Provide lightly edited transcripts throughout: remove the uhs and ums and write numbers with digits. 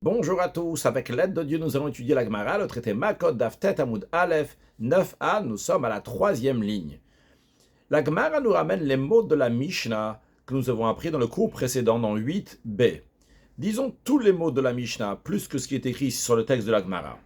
Bonjour à tous, avec l'aide de Dieu, nous allons étudier la Gemara, le traité Makot Daftet Amoud Aleph 9a, nous sommes à la troisième ligne. La Gemara nous ramène les mots de la Mishnah que nous avons appris dans le cours précédent, dans 8b. Disons tous les mots de la Mishnah, plus que ce qui est écrit sur le texte de la Gemara.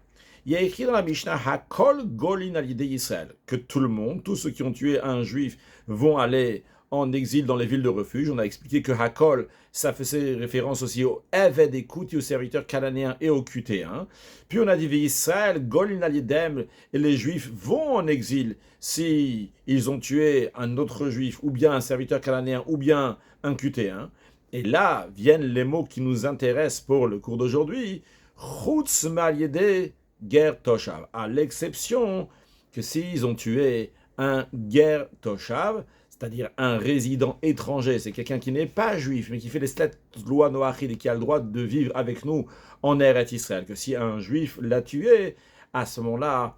Il y a écrit dans la Mishnah Hakol Golin Alidei Israël, que tout le monde, tous ceux qui ont tué un juif, vont aller en exil dans les villes de refuge. On a expliqué que Hakol, ça faisait référence aussi au Eved Écoute, aux serviteurs cananéens et aux Cutéens. Puis on a dit Israël, Golin Alidem, et les juifs vont en exil si ils ont tué un autre juif, ou bien un serviteur cananéen, ou bien un Cutéen. Et là viennent les mots qui nous intéressent pour le cours d'aujourd'hui. Chutz Maliede Ger Toshav, à l'exception que s'ils ont tué un Ger Toshav, c'est-à-dire un résident étranger, c'est quelqu'un qui n'est pas juif, mais qui fait les 7 lois noachid et qui a le droit de vivre avec nous en Eretz Israël, que si un juif l'a tué, à ce moment-là,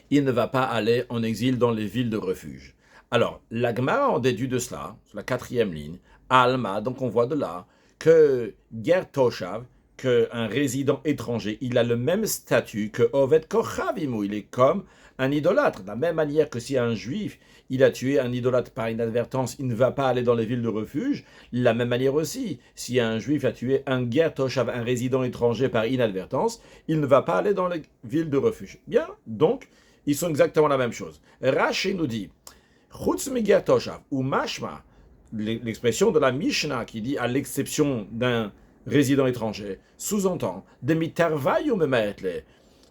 il ne va pas aller en exil dans les villes de refuge. Alors, la Gemara en déduit de cela, sur la quatrième ligne, Alma, donc on voit de là, que Ger Toshav, qu'un résident étranger, il a le même statut que Oved Kochavimu, il est comme un idolâtre. De la même manière que si un juif, il a tué un idolâtre par inadvertance, il ne va pas aller dans les villes de refuge. De la même manière aussi, si un juif a tué un Ger Toshav, un résident étranger par inadvertance, il ne va pas aller dans les villes de refuge. Bien, donc, ils sont exactement la même chose. Rashi nous dit, Chutz mi Ger Toshav, ou Mashma, l'expression de la Mishnah qui dit à l'exception d'un résident étranger, sous-entend, Demitarvayu memaetle,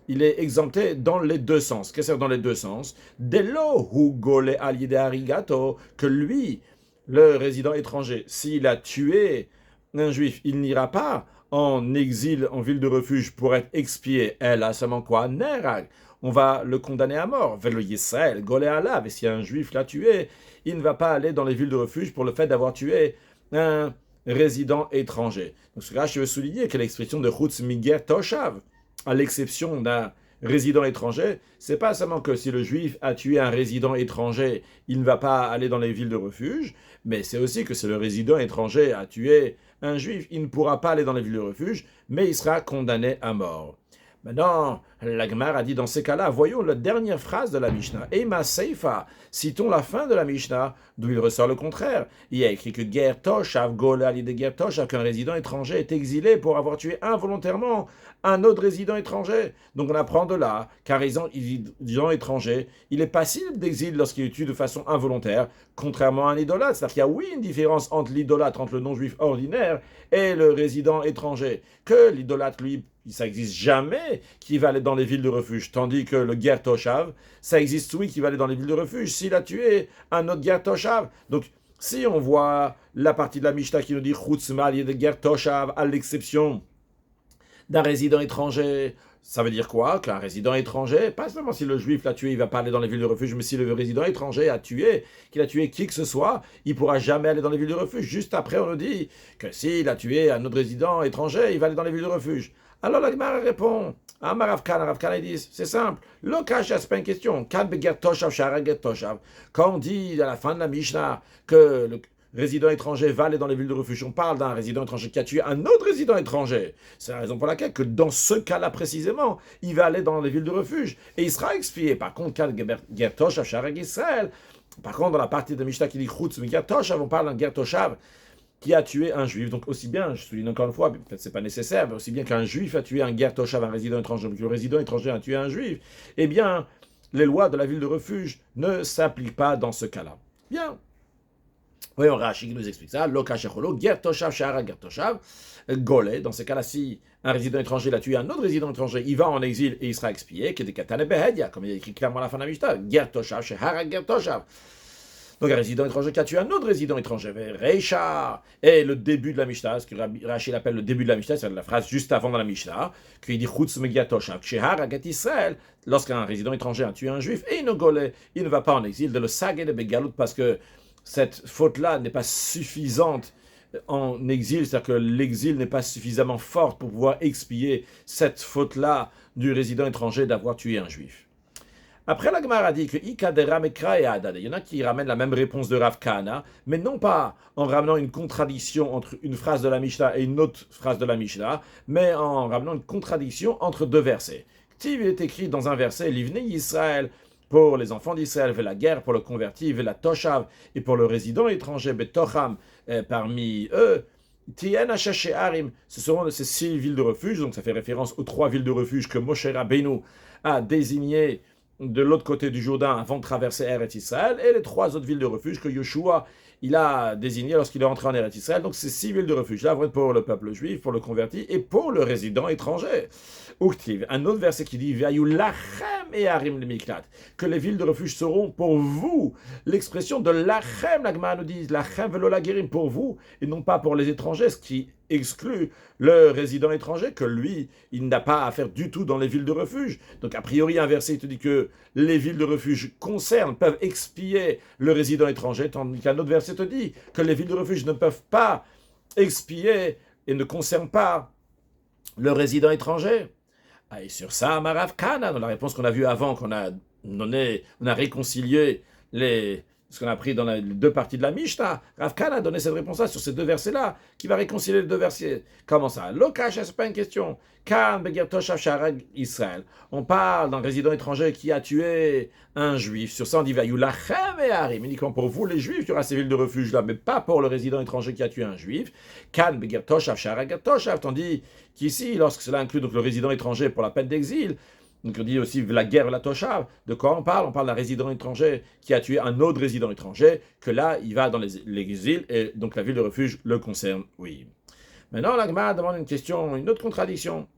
il est exempté dans les deux sens. Qu'est-ce que c'est dans les deux sens? Delo hu gole alide arigato, que lui, le résident étranger, s'il a tué un juif, il n'ira pas en exil, en ville de refuge pour être expié. Elle a seulement quoi? Nerag. On va le condamner à mort. Velo Yisrael, gole alav. Et si un juif l'a tué, il ne va pas aller dans les villes de refuge pour le fait d'avoir tué un résident étranger. Donc, ce cas, je veux souligner que l'expression de Chutz Miger Toshav, à l'exception d'un résident étranger, c'est pas seulement que si le juif a tué un résident étranger, il ne va pas aller dans les villes de refuge, mais c'est aussi que si le résident étranger a tué un juif, il ne pourra pas aller dans les villes de refuge, mais il sera condamné à mort. Maintenant, la Gemara a dit dans ces cas-là, voyons la dernière phrase de la Mishnah. Ema Seifa, citons la fin de la Mishnah, d'où il ressort le contraire. Il y a écrit que Ger Toshav, Golali de Ger Toshav, qu'un résident étranger est exilé pour avoir tué involontairement un autre résident étranger. Donc on apprend de là qu'un résident étranger, il est passible d'exil lorsqu'il est tué de façon involontaire, contrairement à un idolâtre. C'est-à-dire qu'il y a oui une différence entre l'idolâtre, entre le non-juif ordinaire et le résident étranger. Que l'idolâtre, lui, ça n'existe jamais qui va aller dans les villes de refuge, tandis que le Ger Toshav, ça existe oui qui va aller dans les villes de refuge s'il a tué un autre Ger Toshav. Donc, si on voit la partie de la Mishnah qui nous dit Chutz Mali de Ger Toshav, à l'exception d'un résident étranger, ça veut dire quoi? Qu'un résident étranger, pas seulement si le juif l'a tué, il ne va pas aller dans les villes de refuge, mais si le résident étranger a tué, qu'il a tué qui que ce soit, il ne pourra jamais aller dans les villes de refuge. Juste après, on nous dit que s'il a tué un autre résident étranger, il va aller dans les villes de refuge. Alors la Gemara répond, Rav ils disent, c'est simple, l'okasha, c'est pas une question. Quand on dit à la fin de la Mishnah que le résident étranger va aller dans les villes de refuge, on parle d'un résident étranger qui a tué un autre résident étranger. C'est la raison pour laquelle que dans ce cas-là précisément, il va aller dans les villes de refuge et il sera expié. Par contre, par contre, dans la partie de Mishnah qui dit Chutz Miger Toshav, on parle d'un Ger Toshav qui a tué un juif. Donc aussi bien, je souligne encore une fois, peut-être c'est pas nécessaire, mais aussi bien qu'un juif a tué un Ger Toshav, un résident étranger, que le résident étranger a tué un juif, eh bien, les lois de la ville de refuge ne s'appliquent pas dans ce cas-là. Bien. Voyons Rashi qui nous explique ça. Lokashecholo, Ger Toshav, Shahara Ger Toshav, Golé. Dans ces cas-là, si un résident étranger l'a tué un autre résident étranger, il va en exil et il sera expié, qui est des Katane Behedia, comme il est écrit clairement à la fin de la Mishnah. Ger Toshav, Shahara Ger Toshav. Donc un résident étranger qui a tué un autre résident étranger, Reisha, et le début de la Mishnah, ce que Rachid appelle le début de la Mishnah, c'est la phrase juste avant dans la Mishnah, qu'il dit Chutz Megia Toshav, Shehar Agat Israël, lorsqu'un résident étranger a tué un juif, et il ne va pas en exil, de le Sagé de Begalout, parce que cette faute-là n'est pas suffisante en exil, c'est-à-dire que l'exil n'est pas suffisamment fort pour pouvoir expier cette faute-là du résident étranger d'avoir tué un juif. Après, la Gemara a dit que Ika de Ramekra et Adad. Il y en a qui ramènent la même réponse de Rav Kahana, mais non pas en ramenant une contradiction entre une phrase de la Mishnah et une autre phrase de la Mishnah, mais en ramenant une contradiction entre deux versets. Ktiv est écrit dans un verset, Livnei Israël, pour les enfants d'Israël, vers la guerre, pour le converti, vers la Toshav, et pour le résident étranger, Betocham, parmi eux, Tien Harim, ce seront ces 6 villes de refuge, donc ça fait référence aux 3 villes de refuge que Moshe Rabbeinu a désignées de l'autre côté du Jourdain avant de traverser Eretz Israël, et les 3 autres villes de refuge que Yoshua il a désignées lorsqu'il est entré en Eretz Israël. Donc ces 6 villes de refuge là vont être pour le peuple juif, pour le converti et pour le résident étranger. Uktiv, un autre verset qui dit Vayu lachem et harim le miklat, que les villes de refuge seront pour vous. L'expression de lachem, la Gemara nous dit lachem velo lagerim, pour vous et non pas pour les étrangers, ce qui exclut le résident étranger, que lui, il n'a pas à faire du tout dans les villes de refuge. Donc, a priori, un verset te dit que les villes de refuge peuvent expier le résident étranger, tandis qu'un autre verset te dit que les villes de refuge ne peuvent pas expier et ne concernent pas le résident étranger. Et sur ça, Marav Kana, dans la réponse qu'on a vue avant, qu'on a donné, on a réconcilié ce qu'on a pris dans les 2 parties de la Mishnah, Rav Kana a donné cette réponse-là sur ces 2 versets-là, qui va réconcilier les 2 versets. Comment ça? Lokash, c'est pas une question. Kan Begir Toshav Sharag Israël. On parle d'un résident étranger qui a tué un juif. Sur ça, on dit Vayu lachem et harim. Uniquement pour vous, les juifs, il y aura ces villes de refuge-là, mais pas pour le résident étranger qui a tué un juif. Kan Begir Toshav Sharag Toshav. Tandis qu'ici, lorsque cela inclut donc le résident étranger pour la peine d'exil, donc on dit aussi la guerre, la toshav. De quoi on parle? On parle d'un résident étranger qui a tué un autre résident étranger, que là, il va dans l'exil, et donc la ville de refuge le concerne, oui. Maintenant, la Gemara demande une autre contradiction.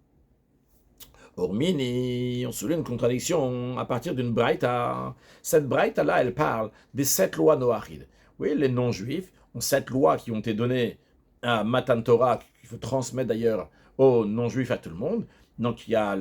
Ormini, on souligne une contradiction à partir d'une braïta. Cette braïta-là, elle parle des 7 lois noachides. Oui, les non-juifs ont 7 lois qui ont été données à Matan Torah, qu'il faut transmettre d'ailleurs aux non-juifs, à tout le monde. Donc il y a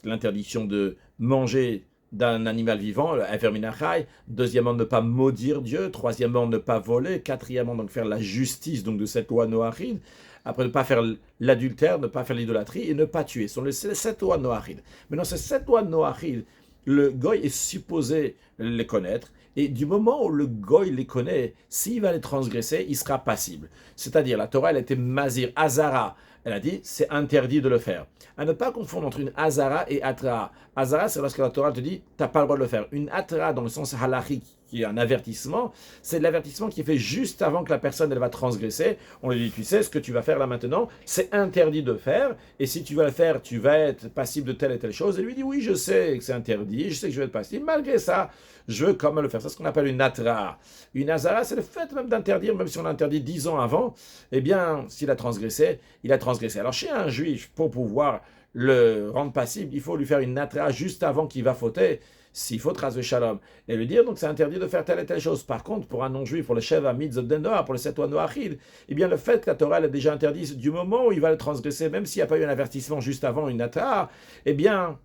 l'interdiction de manger d'un animal vivant, le Ever Minachai. Deuxièmement, ne pas maudire Dieu. Troisièmement, ne pas voler. Quatrièmement, donc faire la justice donc de cette loi noachide. Après, ne pas faire l'adultère, ne pas faire l'idolâtrie et ne pas tuer. Ce sont les 7 lois noachides. Maintenant, ces 7 lois noachides, le goy est supposé les connaître. Et du moment où le goy les connaît, s'il va les transgresser, il sera passible. C'est-à-dire, la Torah, elle était mazir, azara. Elle a dit, c'est interdit de le faire. À ne pas confondre entre une azara et atra. Azara, c'est lorsque la Torah te dit, tu n'as pas le droit de le faire. Une atra, dans le sens halachique, qui est un avertissement, c'est l'avertissement qui est fait juste avant que la personne elle va transgresser. On lui dit, tu sais ce que tu vas faire là maintenant, c'est interdit de faire, et si tu vas le faire, tu vas être passible de telle et telle chose. Et lui dit, oui, je sais que c'est interdit, je sais que je vais être passible, malgré ça, je veux quand même le faire. C'est ce qu'on appelle une atra. Une azara, c'est le fait même d'interdire, même si on l'interdit 10 ans avant, eh bien, s'il a transgressé, il a transgressé. Alors, chez un juif, pour pouvoir le rendre passible, il faut lui faire une atra juste avant qu'il va fauter, s'il faut tracer shalom, et lui dire donc c'est interdit de faire telle et telle chose. Par contre, pour un non-juif, pour le Sheva Mitzvot de Noah, pour le 7 lois noachides, eh bien le fait que la Torah est déjà interdit du moment où il va le transgresser, même s'il n'y a pas eu un avertissement juste avant une atra, eh bien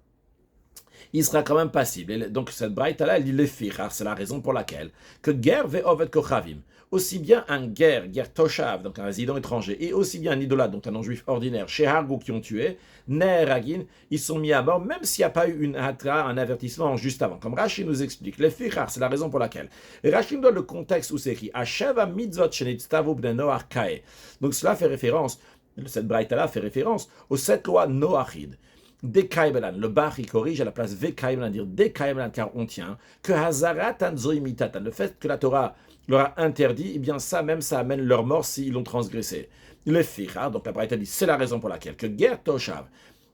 il sera quand même passible. Et donc cette braïta-là, elle dit les fichar, c'est la raison pour laquelle que ger ve'ovet kochavim, aussi bien un ger toshav, donc un résident étranger, et aussi bien un idolâtre, donc un non-juif ordinaire, chez Hargou qui ont tué, ner agin, ils sont mis à mort, même s'il n'y a pas eu une hatra, un avertissement juste avant. Comme Rashi nous explique, les fichar, c'est la raison pour laquelle. Et Rashi nous donne le contexte où c'est écrit, Asheva mitzvot shenitztavu bnei Noach kae. Donc cela fait référence, cette braïta-là fait référence aux 7 lois noachides. Dekaibelan, le bar il corrige à la place Vekaibelan, dire Dekaibelan, car on tient que Hazaratan Zoimitatan, le fait que la Torah leur a interdit, eh bien ça même ça amène leur mort s'ils l'ont transgressé. Le Ficha, donc la Braïta dit c'est la raison pour laquelle que Ger Toshav,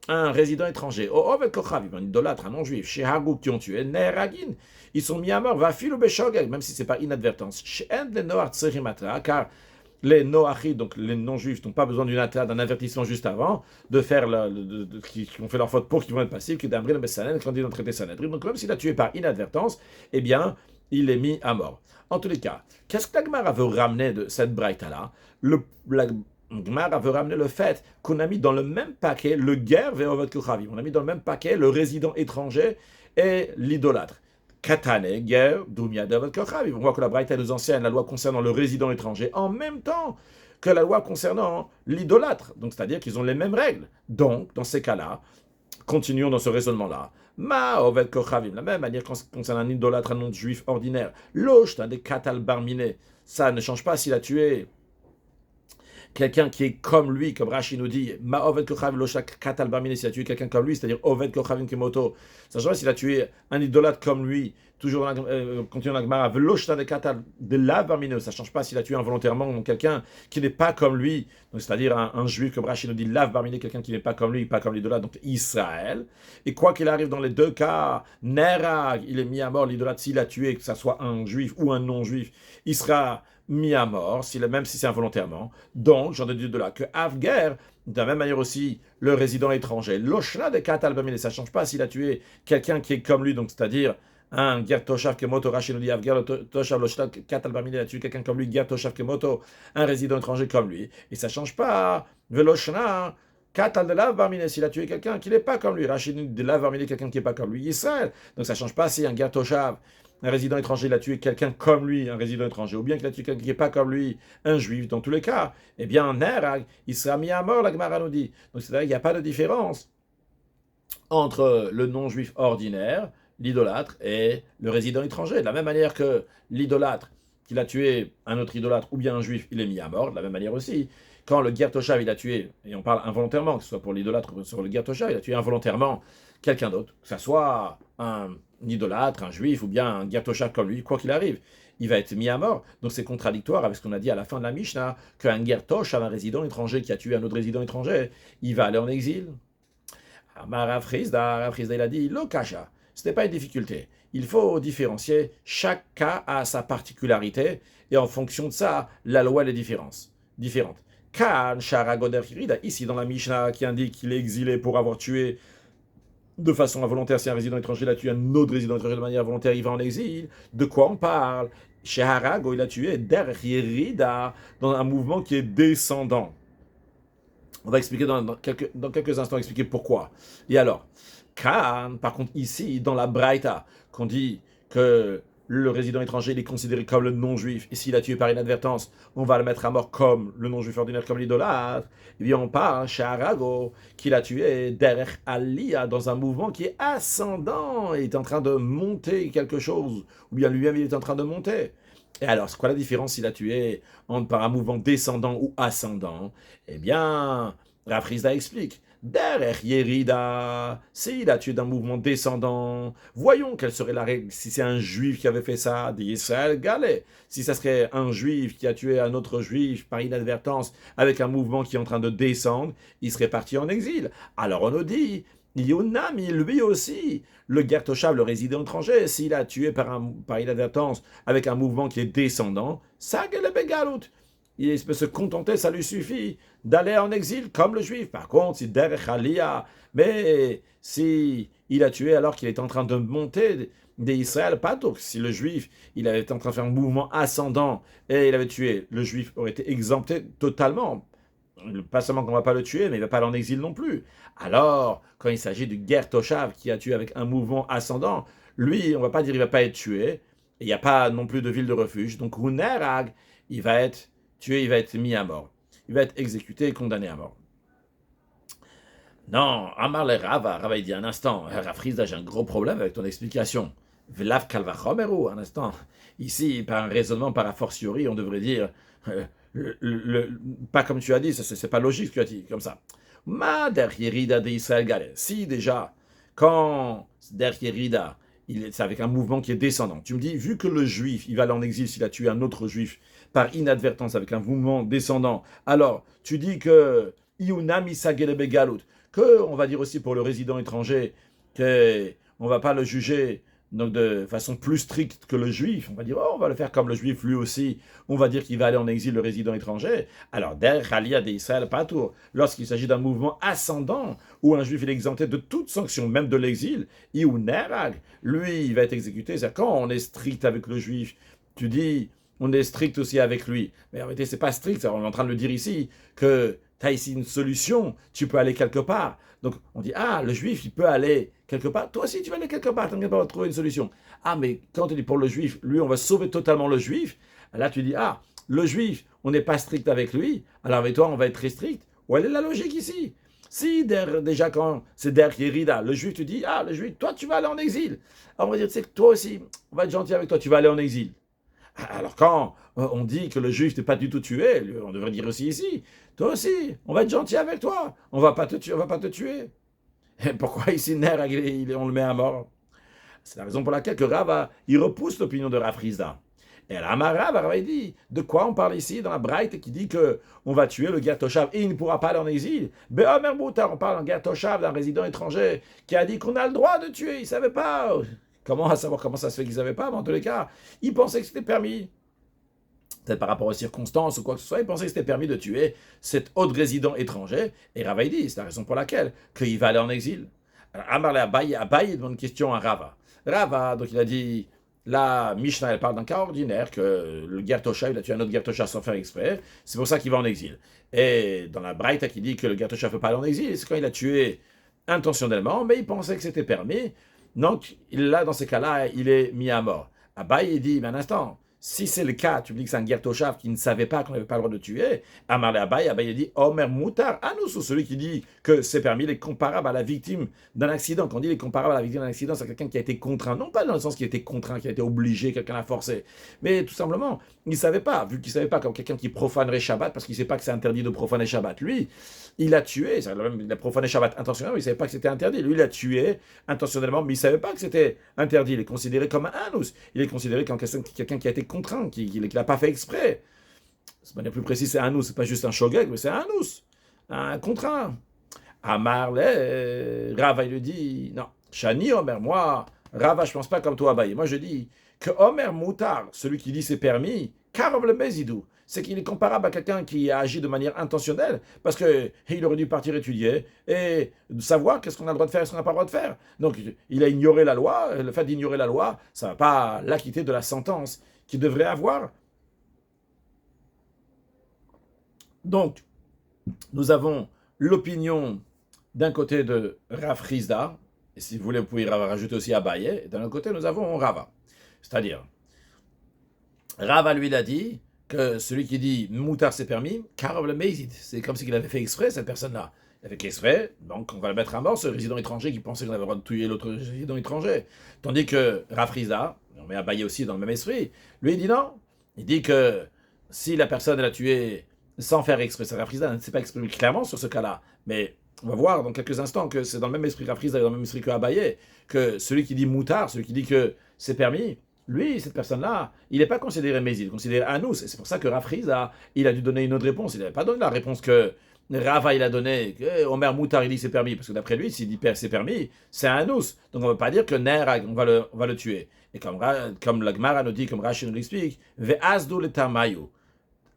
un résident étranger, Ovet Kochav, un idolâtre, un non-juif, chez Hagou qui ont tué, Neragin, ils sont mis à mort, Vafil ou Beshogeg, même si c'est pas inadvertance, chez End le Noar Tserimatra, car les noachid, donc les non-juifs, n'ont pas besoin d'un avertissement juste avant, de faire qui ont fait leur faute pour qu'ils vont être passifs, qui d'Amrin Bessanen, quand ils ont traité Sanhedrin. Donc même s'il a tué par inadvertance, eh bien, il est mis à mort. En tous les cas, qu'est-ce que la Gemara veut ramener de cette braïta-là? La Gemara veut ramener le fait qu'on a mis dans le même paquet le ger ve'ovet kochavim. On a mis dans le même paquet le résident étranger et l'idolâtre. Katane, guerre, Dumia, David Kochav. On voit que la Braïta nous enseigne la loi concernant le résident étranger en même temps que la loi concernant l'idolâtre. Donc, c'est-à-dire qu'ils ont les mêmes règles. Donc, dans ces cas-là, Continuons dans ce raisonnement-là. Ma oved kochavim, la même manière concernant un idolâtre, un non-juif ordinaire. Losh, des katal barminé. Ça ne change pas s'il a tué quelqu'un qui est comme lui, comme Rashi nous dit, Ma oved kochav loshak katal barminé, s'il a tué quelqu'un comme lui, c'est-à-dire oved kochavim kemoto. Ça change pas s'il a tué un idolâtre comme lui, toujours continuons la Gemara, veloshta de katal de la barminé, ça change pas s'il a tué involontairement quelqu'un qui n'est pas comme lui, donc c'est-à-dire un juif comme Rashi nous dit, lav barminé, quelqu'un qui n'est pas comme lui, pas comme l'idolâtre, donc Israël. Et quoi qu'il arrive dans les deux cas, Nerag, il est mis à mort, l'idolâtre, s'il a tué, que ce soit un juif ou un non-juif, il sera mis à mort, même si c'est involontairement. Donc, j'en déduis de là que Avger, de la même manière aussi, le résident étranger, l'Oshna de Katal Bamine, ça ne change pas s'il a tué quelqu'un qui est comme lui, donc c'est-à-dire un Ger Toshav Kemoto, Rashi nous dit Avger Toshav l'Oshna Katal Bamine, il a tué quelqu'un comme lui, Ger Toshav Kemoto, un résident étranger comme lui. Et ça ne change pas, Veloshna. Katal de la Barmine, s'il a tué quelqu'un qui n'est pas comme lui, Rachid de la Barmine, quelqu'un qui n'est pas comme lui, Israël. Donc ça ne change pas si un Ger Toshav, un résident étranger, il a tué quelqu'un comme lui, un résident étranger, ou bien qu'il a tué quelqu'un qui n'est pas comme lui, un juif, dans tous les cas, eh bien, Nerag, il sera mis à mort, la Gemara nous dit. Donc c'est-à-dire qu'il n'y a pas de différence entre le non-juif ordinaire, l'idolâtre, et le résident étranger. De la même manière que l'idolâtre, qu'il a tué un autre idolâtre, ou bien un juif, il est mis à mort, de la même manière aussi. Quand le Ger Toshav, il a tué, et on parle involontairement, que ce soit pour l'idolâtre ou sur le Ger Toshav, il a tué involontairement quelqu'un d'autre, que ce soit un idolâtre, un juif, ou bien un Ger Toshav comme lui, quoi qu'il arrive, il va être mis à mort. Donc c'est contradictoire avec ce qu'on a dit à la fin de la Mishnah, qu'un Ger Toshav, un résident étranger qui a tué un autre résident étranger, il va aller en exil. Rav Chizda, il a dit, Lokasha, ce n'est pas une difficulté. Il faut différencier, chaque cas a sa particularité, et en fonction de ça, la loi est différente. Kan Sharagoder Kirida, ici dans la Mishnah qui indique qu'il est exilé pour avoir tué de façon involontaire, si un résident étranger l'a tué un autre résident étranger de manière volontaire, il va en exil. De quoi on parle? Chez Harago, il a tué Derhirida dans un mouvement qui est descendant. On va expliquer dans quelques instants, expliquer pourquoi. Et alors, Kan, par contre, ici, dans la Braïta, qu'on dit que le résident étranger il est considéré comme le non-juif, et s'il a tué par inadvertance, on va le mettre à mort comme le non-juif ordinaire, comme l'idolâtre. Eh bien, on parle chez Arago qu'il a tué derrière Aliyah dans un mouvement qui est ascendant, il est en train de monter quelque chose, ou bien lui-même il est en train de monter. Et alors, c'est quoi la différence s'il a tué par un mouvement descendant ou ascendant? Eh bien, Rav Chizda explique. Derech Yerida, s'il a tué d'un mouvement descendant, voyons quelle serait la règle si c'est un juif qui avait fait ça, d'Israël Galé. Si ça serait un juif qui a tué un autre juif par inadvertance avec un mouvement qui est en train de descendre, il serait parti en exil. Alors on nous dit, Yonami, lui aussi, le Ger Toshav, le résident étranger, s'il a tué par inadvertance avec un mouvement qui est descendant, ça le Begalut. Il peut se contenter, ça lui suffit d'aller en exil comme le juif. Par contre, si derech Aliyah, mais si il a tué alors qu'il est en train de monter d'Israël, pas tout. Si le juif, il avait été en train de faire un mouvement ascendant et il avait tué, le juif aurait été exempté totalement. Pas seulement qu'on ne va pas le tuer, mais il ne va pas aller en exil non plus. Alors, quand il s'agit du Ger Toshav qui a tué avec un mouvement ascendant, lui, on ne va pas dire qu'il ne va pas être tué. Il n'y a pas non plus de ville de refuge. Donc, Hunerag, il va être tué, il va être mis à mort. Il va être exécuté et condamné à mort. Non, Amar le Rava, il dit un instant, Rav Chizda, j'ai un gros problème avec ton explication. Velav kalvachomeru, un instant. Ici, par un raisonnement par a fortiori, on devrait dire, pas comme tu as dit, c'est pas logique ce que tu as dit, comme ça. Ma derriérida de Israël Galé. Si déjà, quand derriérida, c'est avec un mouvement qui est descendant. Tu me dis, vu que le juif, il va aller en exil s'il a tué un autre juif par inadvertance avec un mouvement descendant, alors tu dis que Iunami Sagele Galut, que on va dire aussi pour le résident étranger, que on va pas le juger donc de façon plus stricte que le juif, on va dire, oh, on va le faire comme le juif lui aussi, on va dire qu'il va aller en exil le résident étranger. Alors, der Chalia de Israël Patour, lorsqu'il s'agit d'un mouvement ascendant, où un juif est exempté de toute sanction, même de l'exil, ou Nerag, lui, il va être exécuté. C'est quand on est strict avec le juif, tu dis, on est strict aussi avec lui. Mais en réalité, c'est pas strict, on est en train de le dire ici, que tu as ici une solution, tu peux aller quelque part. Donc, on dit, ah, le juif, il peut aller quelque part. Toi aussi, tu vas aller quelque part, tu vas trouver une solution. Ah, mais quand tu dis pour le juif, lui, on va sauver totalement le juif. Là, tu dis, ah, le juif, on n'est pas strict avec lui. Alors, avec toi, on va être très strict. Où est la logique ici? Si déjà quand c'est der Yerida, le juif te dit, ah, le juif, toi tu vas aller en exil. Alors on va dire, tu sais que toi aussi, on va être gentil avec toi, tu vas aller en exil. Alors quand on dit que le juif n'est pas du tout tué, on devrait dire aussi ici, toi aussi, on va être gentil avec toi, on va pas te tuer, on va pas te tuer. Et pourquoi ici Ner, on le met à mort? C'est la raison pour laquelle que Rava, il repousse l'opinion de Rav Rizda. Et Rava, il dit, de quoi on parle ici dans la Braïte qui dit que on va tuer le Gertoshav et il ne pourra pas aller en exil. Be'omer Moutar, on parle en Gertoshav d'un résident étranger qui a dit qu'on a le droit de tuer, il ne savait pas. Comment savoir comment ça se fait qu'il ne savait pas, mais en tous les cas, il pensait que c'était permis. Peut-être par rapport aux circonstances ou quoi que ce soit, il pensait que c'était permis de tuer cet autre résident étranger. Et Rava, il dit, c'est la raison pour laquelle qu'il va aller en exil. Alors, Amarle Abaye demande une question à Rava. Rava, donc il a dit, la Mishnah, elle parle d'un cas ordinaire, que le Gertoshav, il a tué un autre Gertoshav sans faire exprès, c'est pour ça qu'il va en exil. Et dans la Braïta qui dit que le Gertoshav ne peut pas aller en exil, c'est quand il a tué intentionnellement, mais il pensait que c'était permis, donc là, dans ces cas-là, il est mis à mort. Abaye, il dit, mais un instant, si c'est le cas, tu me dis que c'est un Gertoshav qui ne savait pas qu'on n'avait pas le droit de tuer, Amarle Abaye, il dit Omer Moutar, Anous, ou celui qui dit que c'est permis, il est comparable à la victime d'un accident. Quand on dit il est comparable à la victime d'un accident, c'est quelqu'un qui a été contraint, non pas dans le sens qu'il a été contraint, qui a été obligé, quelqu'un l'a forcé, mais tout simplement, il ne savait pas, vu qu'il ne savait pas, comme quelqu'un qui profanerait Shabbat, parce qu'il ne sait pas que c'est interdit de profaner Shabbat. Lui, il a tué, il a profané Shabbat intentionnellement, mais il ne savait pas que c'était interdit. Lui, il a tué intentionnellement, mais il ne savait pas que c'était interdit. Il est considéré comme un Anous. Il est considéré comme quelqu'un qui a été contraint, qui n'a pas fait exprès. De manière plus précise, c'est un nous, c'est pas juste un shogeg, mais c'est un nous, un contraint. Amarle, Rava, il lui dit, non, Shani Omer, moi, Rava, je pense pas comme toi, Abaye. Moi, je dis que Omer Moutar, celui qui dit c'est permis, Karov le Mezidou, c'est qu'il est comparable à quelqu'un qui a agi de manière intentionnelle, parce qu'il aurait dû partir étudier et savoir qu'est-ce qu'on a le droit de faire et ce qu'on n'a pas le droit de faire. Donc, il a ignoré la loi, le fait d'ignorer la loi, ça ne va pas l'acquitter de la sentence qu'il devrait avoir. Donc, nous avons l'opinion d'un côté de Rav Rizda, et si vous voulez, vous pouvez rajouter aussi Abaye, et d'un autre côté, nous avons Rava. C'est-à-dire, Rava, lui, il a dit que celui qui dit Moutar c'est permis, Karov le Mezid, c'est comme s'il avait fait exprès, cette personne-là. Il a fait exprès, donc on va le mettre à mort, ce résident étranger qui pensait qu'on avait le droit de tuer l'autre résident étranger. Tandis que Rav Rizda, on met Abaye aussi dans le même esprit, lui, il dit non. Il dit que si la personne l'a tué sans faire exprès, Rav Rizda ne s'est pas exprimé clairement sur ce cas-là, mais on va voir dans quelques instants que c'est dans le même esprit Rav Rizda et dans le même esprit que Abaye, que celui qui dit Moutar, celui qui dit que c'est permis, lui, cette personne-là, il n'est pas considéré Mézid, il est considéré Anous. Et c'est pour ça que Rav Rizda, il a dû donner une autre réponse. Il n'avait pas donné la réponse que Rava, il a donnée, que Omer Moutar, il dit c'est permis. Parce que d'après lui, s'il dit c'est permis, c'est un Anous. Donc on ne va pas dire que Ner, on va le tuer. Et comme la Gemara nous dit, comme Rashi nous l'explique, Ve'azdu le Tamayu.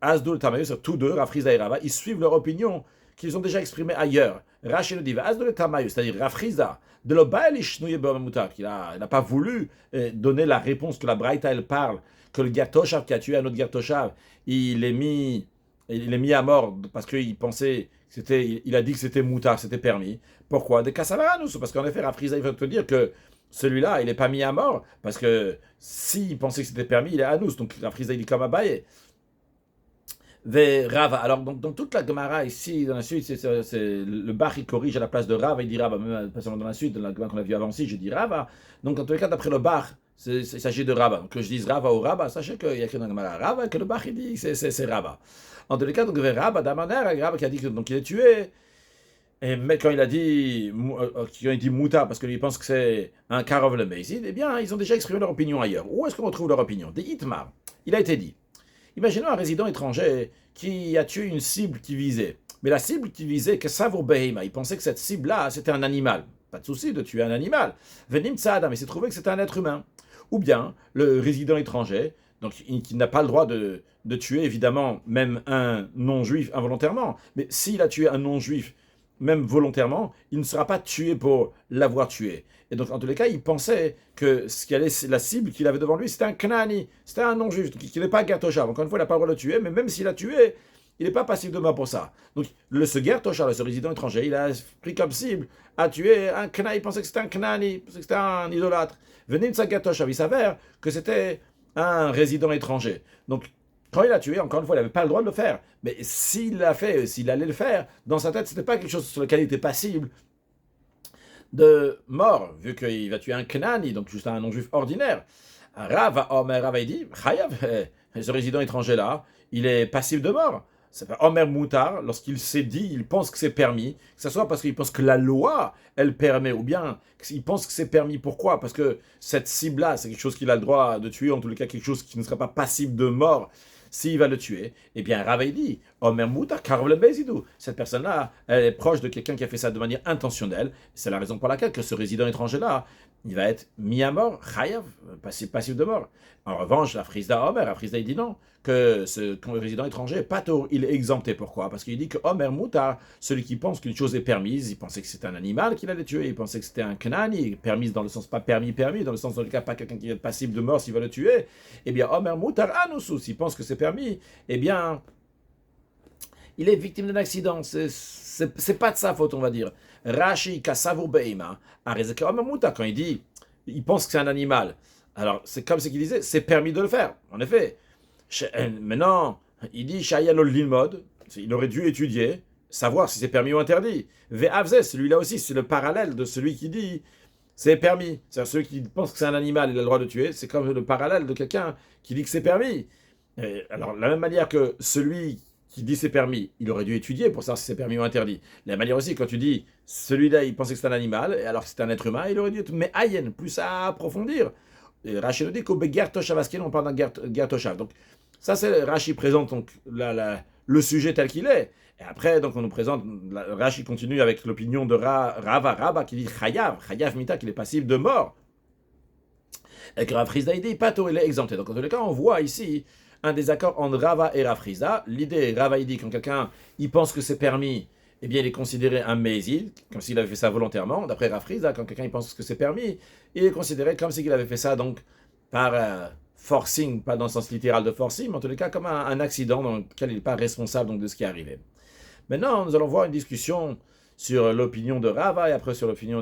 Azdu le Tamayu, c'est tous deux, Rav Rizda et Rava, ils suivent leur opinion qu'ils ont déjà exprimée ailleurs. Rashi nous dit, Azdu le Tamayu, c'est-à-dire Rav Rizda, de l'Obaïlishnouye Moutar, qu'il n'a pas voulu donner la réponse que la Braïta, elle parle, que le Gertoshav qui a tué un autre Gertoshav, il est mis à mort parce qu'il pensait, il a dit que c'était Moutar, c'était permis. Pourquoi? Des Kassavaranus, parce qu'en effet, Rav Rizda, il veut te dire que celui-là, il n'est pas mis à mort, parce que s'il pensait que c'était permis, il est Anous, donc Rav Rizda, il dit comme Abaye. Rava. Alors, donc, dans toute la Gemara ici, dans la suite, c'est le Bach, il corrige à la place de Rava, il dit Rava, même pas seulement dans la suite, dans la Gemara qu'on a vu avant aussi, je dis Rava. Donc, en tous les cas, d'après le Bach, il s'agit de Rava. Donc, que je dise Rava ou Rava, sachez qu'il y a écrit dans la Gemara Rava, que le Bach, il dit c'est Rava. En tous les cas, donc, Rava, d'Amaner, Rava qui a dit qu'il est tué. Mais quand il dit Mouta, parce qu'il pense que c'est un Karov le Mezid, eh bien, ils ont déjà exprimé leur opinion ailleurs. Où est-ce qu'on retrouve leur opinion? Des Itmar. Il a été dit. Imaginons un résident étranger qui a tué une cible qui visait. Mais la cible qui visait, que ça vaut Behema. Il pensait que cette cible-là, c'était un animal. Pas de souci de tuer un animal. Venim Tzada, mais il s'est trouvé que c'était un être humain. Ou bien, le résident étranger, donc qui n'a pas le droit de tuer, évidemment, même un non-juif involontairement. Mais s'il a tué un non-juif, même volontairement, il ne sera pas tué pour l'avoir tué. Et donc, en tous les cas, il pensait que la cible qu'il avait devant lui, c'était un Knani, c'était un non-juif, qui n'est pas Gertoshav. Encore une fois, il n'a pas le droit de le tuer, mais même s'il a tué, il n'est pas passif de mort pour ça. Donc, ce Gertoshav, ce résident étranger, il a pris comme cible à tuer un Knani, il pensait que c'était un Knani, il pensait que c'était un idolâtre. Venez de sa Gertoshav, il s'avère que c'était un résident étranger. Donc, Quand il a tué, encore une fois, il n'avait pas le droit de le faire. Mais s'il l'a fait, s'il allait le faire, dans sa tête, c'était pas quelque chose sur lequel il était passible de mort, vu qu'il va tuer un Knani, donc juste un non-juif ordinaire. Rava il dit, Chayav, ce résident étranger là, il est passible de mort. Ça fait Omer Moutar, lorsqu'il s'est dit, il pense que c'est permis, que ce soit parce qu'il pense que la loi, elle permet, ou bien il pense que c'est permis. Pourquoi? Parce que cette cible-là, c'est quelque chose qu'il a le droit de tuer, en tous les cas quelque chose qui ne serait pas passible de mort s'il va le tuer. Eh bien, Rava dit, Omer Moutar, Karol Bezidou. Cette personne-là, elle est proche de quelqu'un qui a fait ça de manière intentionnelle. C'est la raison pour laquelle que ce résident étranger-là, il va être mis à mort, chayav, passible de mort. En revanche, la Frisda Omer, la Frisda il dit non, que ce résident étranger, Pato, il est exempté. Pourquoi? Parce qu'il dit que Omer Moutar, celui qui pense qu'une chose est permise, il pensait que c'était un animal qu'il allait tuer, il pensait que c'était un Knani, permise dans le sens pas permis, dans le sens dans le cas pas quelqu'un qui est passible de mort s'il va le tuer. Eh bien, Omer Moutar Anoussou, s'il pense que c'est permis, eh bien, il est victime d'un accident. C'est pas de sa faute, on va dire. Rashi Kasavur Beima, Arezeka Omer Moutar, quand il dit, il pense que c'est un animal. Alors, c'est comme ce qu'il disait, c'est permis de le faire. En effet. Maintenant, il dit Shayalol Lilmod, il aurait dû étudier, savoir si c'est permis ou interdit. Ve'avze, celui-là aussi, c'est le parallèle de celui qui dit c'est permis. C'est-à-dire celui qui pense que c'est un animal, il a le droit de tuer, c'est comme le parallèle de quelqu'un qui dit que c'est permis. Alors, de la même manière que celui qui dit c'est permis, il aurait dû étudier pour savoir si c'est permis ou interdit. De la même manière aussi, quand tu dis celui-là, il pensait que c'est un animal, alors que c'est un être humain, il aurait dû être mais ayen, plus à approfondir. Rachid dit qu'au Begar Toshav Asken, on parle d'un Ger Toshav. Donc, ça, c'est Rashi présente donc, le sujet tel qu'il est. Et après, donc, on nous présente, Rashi continue avec l'opinion de Rava qui dit Chayav Mita, qu'il est passible de mort. Et que Rav Frisda, il dit Pato, il est exempté. Donc, en tous les cas, on voit ici un désaccord entre Rava et Rav Frisda. L'idée, Rava, il dit quand quelqu'un il pense que c'est permis, eh bien, il est considéré un mésil, comme s'il avait fait ça volontairement. D'après Rav Frisda, quand quelqu'un il pense que c'est permis, il est considéré comme s'il avait fait ça donc par forcing, pas dans le sens littéral de forcing, mais en tous les cas comme un accident dans lequel il n'est pas responsable donc, de ce qui est arrivé. Maintenant, nous allons voir une discussion sur l'opinion de Rava, et après sur l'opinion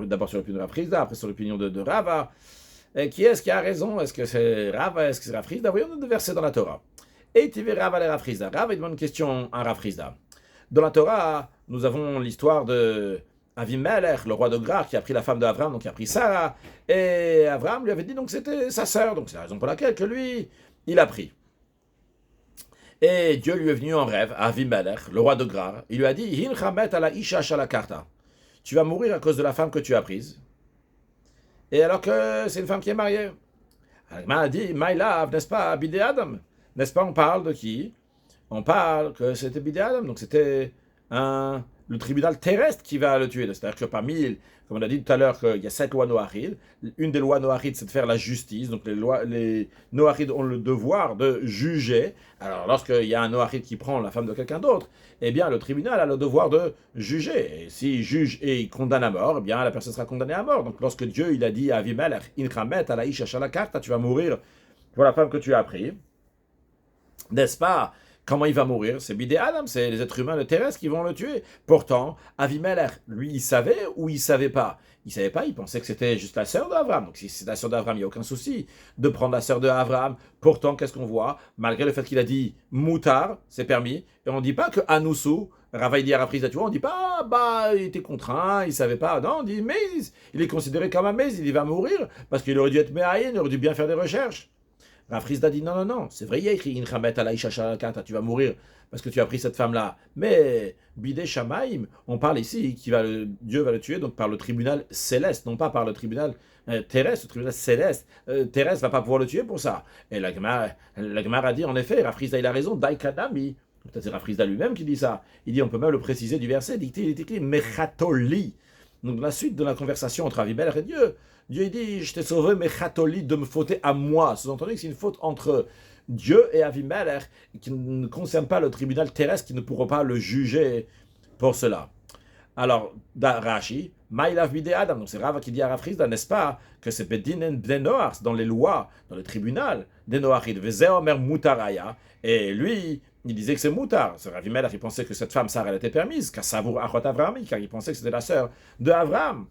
d'abord sur l'opinion de Rav Frisda, après sur l'opinion de Rava. Et qui est-ce qui a raison? Est-ce que c'est Rava? Est-ce que c'est Rav Frisda? Voyons deux versets dans la Torah. Et tu veux Rava et Rav Frisda. Rava, il demande une question à Rav Frisda. Dans la Torah, nous avons l'histoire de Avimelech, le roi de Grar, qui a pris la femme d'Avram, donc qui a pris Sarah, et Avram lui avait dit donc c'était sa sœur, donc c'est la raison pour laquelle que lui, il a pris. Et Dieu lui est venu en rêve, à Avimelech, le roi de Grar, il lui a dit Hinchamet ala isha shalakarta. Tu vas mourir à cause de la femme que tu as prise. Et alors que c'est une femme qui est mariée. Alors, il a dit My love, n'est-ce pas, Bidé Adam? N'est-ce pas, on parle de qui? On parle que c'était Bidé Adam, donc c'était le tribunal terrestre qui va le tuer. C'est-à-dire que parmi, comme on a dit tout à l'heure, qu'il y a 7 lois Noachides. Une des lois Noachides, c'est de faire la justice. Donc les Noachides ont le devoir de juger. Alors lorsqu'il y a un Noachide qui prend la femme de quelqu'un d'autre, eh bien le tribunal a le devoir de juger. Et s'il juge et il condamne à mort, eh bien la personne sera condamnée à mort. Donc lorsque Dieu il a dit à Avimelech, Inchamet ala isha shalakarta, tu vas mourir pour la femme que tu as prise, n'est-ce pas? Comment il va mourir? C'est Bidé Adam, c'est les êtres humains, le terrestre, qui vont le tuer. Pourtant, Avimelech, lui, il savait ou il savait pas? Il savait pas, il pensait que c'était juste la sœur d'Abraham. Donc si c'est la sœur d'Abraham, il n'y a aucun souci de prendre la sœur d'Abraham. Pourtant, qu'est-ce qu'on voit? Malgré le fait qu'il a dit Moutar, c'est permis, et on ne dit pas que Anoussou, Ravaï dit à Rafriza, tu vois, on ne dit pas, il était contraint, il savait pas. Non, on dit, mais il est considéré comme un mais, il va mourir, parce qu'il aurait dû être méhaïen, il aurait dû bien faire des recherches. Rav Frisda dit non, c'est vrai, il y a écrit Inchamet ala isha shalakarta, tu vas mourir parce que tu as pris cette femme-là. Mais Bidé Shamaim, on parle ici Dieu va le tuer donc par le tribunal céleste, non pas par le tribunal terrestre. Le tribunal céleste terrestre va pas pouvoir le tuer pour ça. Et la Gemara a dit en effet, Rav Frisda il a raison, Daikadami. Peut-être c'est Rav Frisda lui-même qui dit ça. Il dit on peut même le préciser du verset, il est écrit Mechatoli. Donc dans la suite de la conversation entre Avimelech et Dieu il dit, je t'ai sauvé, mais Chatoli, de me fauter à moi. Sous-entendu que c'est une faute entre Dieu et Avimelech, qui ne concerne pas le tribunal terrestre, qui ne pourra pas le juger pour cela. Alors, Rashi, Maïlav Bidé Adam, donc c'est Rava qui dit à Rav Frisda, n'est-ce pas, que c'est Bedinen Bnei Noach, dans les lois, dans le tribunal des Noachid, Veze Omer Mutaraya, et lui, il disait que c'est Moutar. C'est Rav Melech, il pensait que cette femme, Sarah, elle était permise, car Savour Achot Avrami, car il pensait que c'était la sœur de Avram.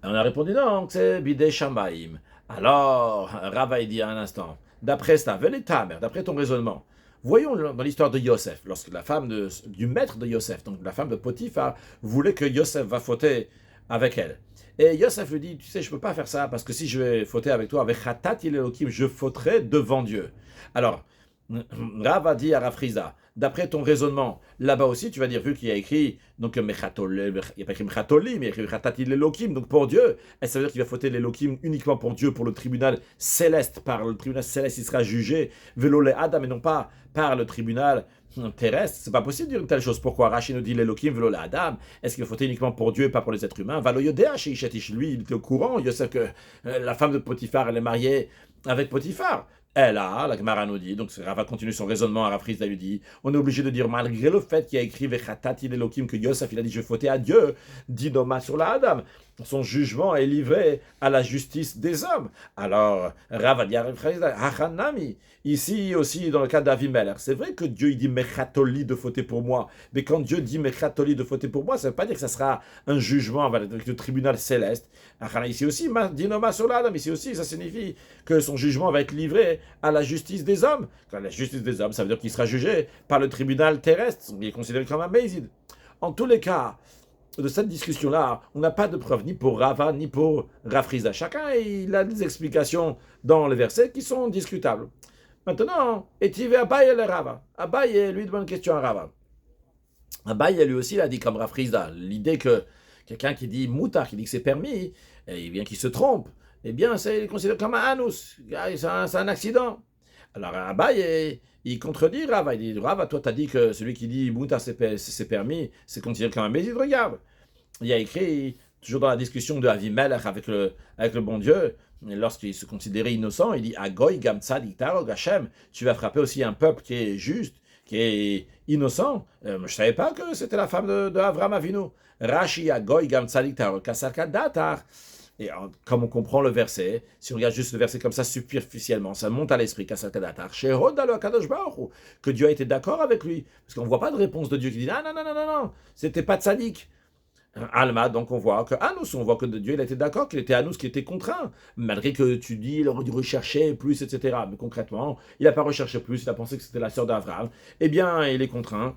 On a répondu non, c'est Bidé Shamaim. Alors, Rava il dit à un instant, d'après Stavel d'après ton raisonnement. Voyons dans l'histoire de Yosef, lorsque la femme du maître de Yosef, donc la femme de Potiphar, voulait que Yosef va fauter avec elle. Et Yosef lui dit, tu sais, je ne peux pas faire ça, parce que si je vais fauter avec toi, avec Khatat il Elohim, je fauterai devant Dieu. Alors, Rav a dit à Rafriza, d'après ton raisonnement, là-bas aussi, tu vas dire, vu qu'il y a écrit, donc, il n'y a pas écrit Mechatoli, mais il y a écrit Khatat il Elohim, donc pour Dieu, et ça veut dire qu'il va fauter l'Elohim uniquement pour Dieu, pour le tribunal céleste, par le tribunal céleste, il sera jugé, velo le Adam, et non pas par le tribunal terrestre. C'est pas possible de dire une telle chose. Pourquoi Rashi nous dit l'Elohim velo le Adam? Est-ce qu'il va fauter uniquement pour Dieu et pas pour les êtres humains? Valo yodea chez Ishetish, lui, il était au courant, il sait que la femme de Potiphar, elle est mariée avec Potiphar. Elle a, la Gemara nous dit, donc Rav va continuer son raisonnement à Rafrizda lui dit, on est obligé de dire, malgré le fait qu'il a écrit Vechatati l'Elohim, que Yosef il a dit je vais fauter à Dieu, dit Noma sur la Adam, son jugement est livré à la justice des hommes. Alors Rav va dire à Rafrizda, Hachanami, ici aussi dans le cas d'Avimelech, c'est vrai que Dieu il dit Mechatoli de fauter pour moi, mais quand Dieu dit Mechatoli de fauter pour moi, ça ne veut pas dire que ça sera un jugement avec le tribunal céleste. Ici aussi, dit Noma sur la Adam, ici aussi, ça signifie que son jugement va être livré à la justice des hommes. Quand la justice des hommes, ça veut dire qu'il sera jugé par le tribunal terrestre. Il est considéré comme un Bézid. En tous les cas, de cette discussion-là, on n'a pas de preuve ni pour Rava, ni pour Rafriza. Chacun, il a des explications dans les versets qui sont discutables. Maintenant, Etive Abaye le Rava. Abaye, lui, demande une question à Rava. Abaye, lui aussi, il a dit comme Rafriza. L'idée que quelqu'un qui dit moutar, qui dit que c'est permis, et bien qu'il se trompe, eh bien, c'est considéré comme un anus. C'est un accident. Alors, Abaye, il contredit Rava. Il dit, Rava, toi, tu as dit que celui qui dit moutar, c'est permis, c'est considéré comme un bézid. Regarde. Il y a écrit, toujours dans la discussion de Avimelech avec le bon Dieu, lorsqu'il se considérait innocent, il dit, Agoy gam tzadik tarog Hashem, tu vas frapper aussi un peuple qui est juste, qui est innocent. Je ne savais pas que c'était la femme de Avram Avinu. Rashi Agoy gam tzadik tarog kasarka datar. Et comme on comprend le verset, si on regarde juste le verset comme ça superficiellement, ça monte à l'esprit que Dieu a été d'accord avec lui. Parce qu'on ne voit pas de réponse de Dieu qui dit non, c'était pas tzaddik. Alma, donc on voit que Anus, on voit que Dieu il était d'accord, qu'il était Anus, qui était contraint, malgré que tu dis il aurait dû rechercher plus, etc. Mais concrètement, il n'a pas recherché plus, il a pensé que c'était la sœur d'Avraham. Eh bien, il est contraint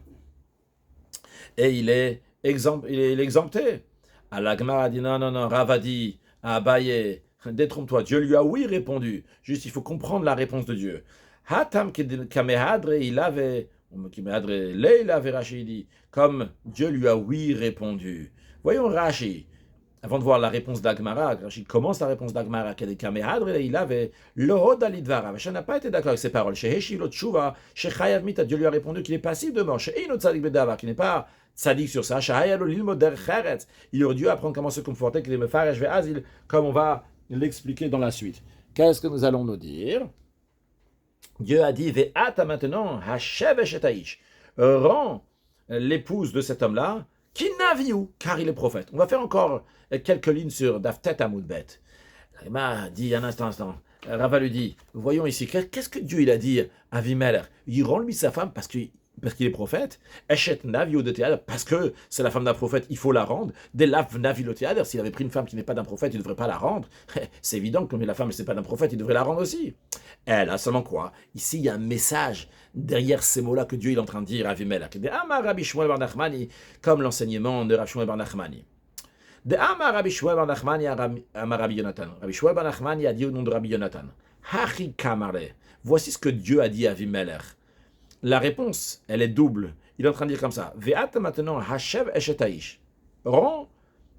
et il est exempté. Al-Agmar a dit non, Rav dit à Abaye, détrompe-toi, Dieu lui a oui répondu. Juste, il faut comprendre la réponse de Dieu. Hatam kamehadre, il avait Rashi dit, comme Dieu lui a oui répondu. Voyons Rashi, avant de voir la réponse d'Agmara, Rashi commence la réponse d'Agmara, qu'elle est kamehadre, il avait l'hod alidvara. Hashem n'a pas été d'accord avec ses paroles. Sheheshi lo tshuva, shechayav mita, Dieu lui a répondu qu'il est passif de mort. Sheino tzadik bedavar, qu'il n'est pas tzadik sur ça. Shahayalo lilmoder cheretz, il aurait dû apprendre comment se comporter, qu'il est mefaresh ve'azil, comme on va l'expliquer dans la suite. Qu'est-ce que nous allons nous dire? Dieu a dit, Ve'ata maintenant, Hashev Eshetaïch, rend l'épouse de cet homme-là, qui naviou, car il est prophète. On va faire encore quelques lignes sur Daftet Amoudbet. Rima dit un instant, Rava lui dit, voyons ici, qu'est-ce que Dieu il a dit à Avimelech? Il rend lui sa femme parce qu'il est prophète, Eshet Naviou de Théâtre, parce que c'est la femme d'un prophète, il faut la rendre. Des Lav Navi le Théâtre, s'il avait pris une femme qui n'est pas d'un prophète, il ne devrait pas la rendre. C'est évident que comme la femme n'est pas d'un prophète, il devrait la rendre aussi. Elle a seulement quoi? Ici, il y a un message derrière ces mots-là que Dieu est en train de dire à Avimelech. De Amar Rabbi Shmuel bar Nachmani, comme l'enseignement de Rabbi Shmuel bar Nachmani. De Amar Rabbi Shmuel bar Nachmani à Amar Rabbi Yonatan. Rabbi Shmuel bar Nachmani a dit au nom de Rabbi Yonatan, Hachi Kamare. Voici ce que Dieu a dit à Avimelech. La réponse, elle est double. Il est en train de dire comme ça. Ve'at maintenant Hashev Eshetaïch. Rends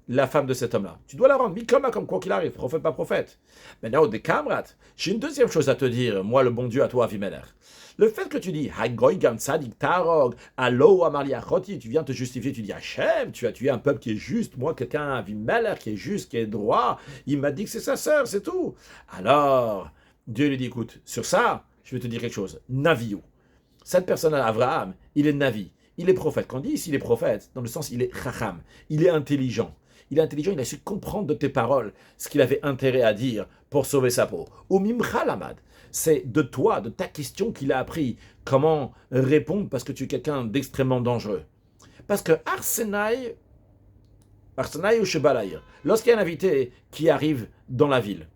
la femme de cet homme-là. Tu dois la rendre. Mikoma, comme quoi qu'il arrive, prophète, pas prophète. Maintenant, des camarades, j'ai une deuxième chose à te dire, moi, le bon Dieu, à toi, Avimelech. Le fait que tu dis, Hagoy gam tzadik tarog, alo amali achoti, tu viens te justifier, tu dis, Hachem, tu as tué un peuple qui est juste, moi, quelqu'un, Avimelech, qui est juste, qui est droit, il m'a dit que c'est sa sœur, c'est tout. Alors, Dieu lui dit, écoute, sur ça, je vais te dire quelque chose. Naviou. Cette personne-là, Abraham, il est Navi, il est prophète. Quand on dit ici il est prophète, dans le sens il est chacham, il est intelligent. Il est intelligent, il a su comprendre de tes paroles ce qu'il avait intérêt à dire pour sauver sa peau. Ou mimchalamad, c'est de toi, de ta question qu'il a appris comment répondre parce que tu es quelqu'un d'extrêmement dangereux. Parce que Arsenaï ou Shebalaïr, lorsqu'il y a un invité qui arrive dans la ville,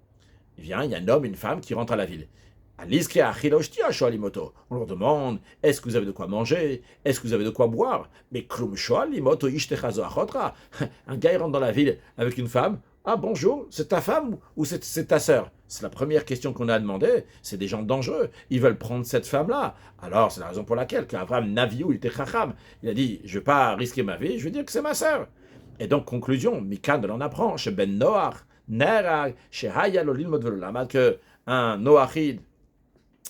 il y a un homme, une femme qui rentre à la ville. On leur demande, est-ce que vous avez de quoi manger? Est-ce que vous avez de quoi boire? Mais un gars il rentre dans la ville avec une femme. Ah bonjour, c'est ta femme ou c'est ta sœur? C'est la première question qu'on a demandé. C'est des gens dangereux. Ils veulent prendre cette femme-là. Alors c'est la raison pour laquelle qu'Abraham Naviou, il était chacham. Il a dit, je ne vais pas risquer ma vie, je vais dire que c'est ma sœur. Et donc conclusion, Mikan en apprend, chez Ben Noach, Nerag, chez Hayal Olilmod Velolamad, que un Noachide,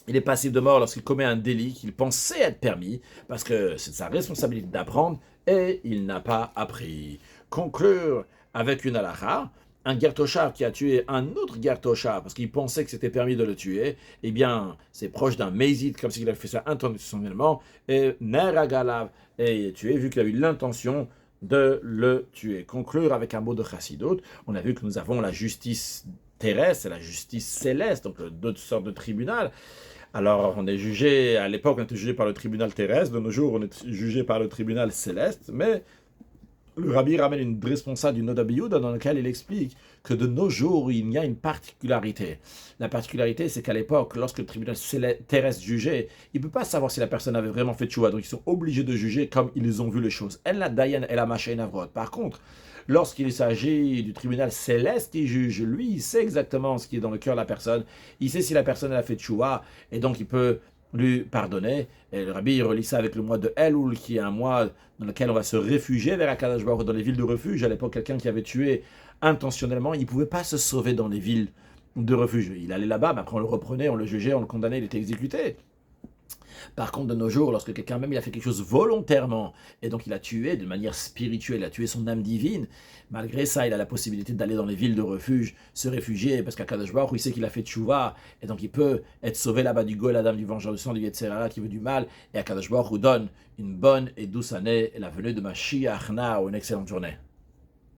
il est passible de mort lorsqu'il commet un délit qu'il pensait être permis, parce que c'est sa responsabilité d'apprendre, et il n'a pas appris. Conclure avec une halakha, un Gertoshar qui a tué un autre Gertoshar parce qu'il pensait que c'était permis de le tuer, eh bien, c'est proche d'un Mézid, comme s'il avait fait ça intentionnellement, et Neragalav est tué, vu qu'il a eu l'intention de le tuer. Conclure avec un mot de Chassidut, on a vu que nous avons la justice terrestre et la justice céleste, donc deux sortes de tribunal. Alors, on est jugé, à l'époque, on était jugé par le tribunal terrestre, de nos jours, on est jugé par le tribunal céleste, mais le Rabbi ramène une responsable du Noda Biyuda dans laquelle il explique que de nos jours, il y a une particularité. La particularité, c'est qu'à l'époque, lorsque le tribunal terrestre jugeait, il ne peut pas savoir si la personne avait vraiment fait tchouva, donc ils sont obligés de juger comme ils ont vu les choses. En la dayan et la machaïn avrot. Par contre, lorsqu'il s'agit du tribunal céleste qui juge, lui, il sait exactement ce qui est dans le cœur de la personne. Il sait si la personne a fait tchouva, et donc il peut lui pardonner. Et le Rabbi relie ça avec le mois de Elul, qui est un mois dans lequel on va se réfugier vers Akadosh Baruch dans les villes de refuge. À l'époque, quelqu'un qui avait tué intentionnellement, il ne pouvait pas se sauver dans les villes de refuge. Il allait là-bas, mais après on le reprenait, on le jugeait, on le condamnait, il était exécuté. Par contre, de nos jours, lorsque quelqu'un même il a fait quelque chose volontairement, et donc il a tué de manière spirituelle, il a tué son âme divine, malgré ça, il a la possibilité d'aller dans les villes de refuge, se réfugier, parce qu'à Kadosh Baruch Hu, il sait qu'il a fait tchouva, et donc il peut être sauvé là-bas du Goël Adam, du vengeur du sang, du Yetzerara qui veut du mal, et à Kadosh Baruch Hu donne une bonne et douce année, et la venue de Mashiach Na, ou une excellente journée.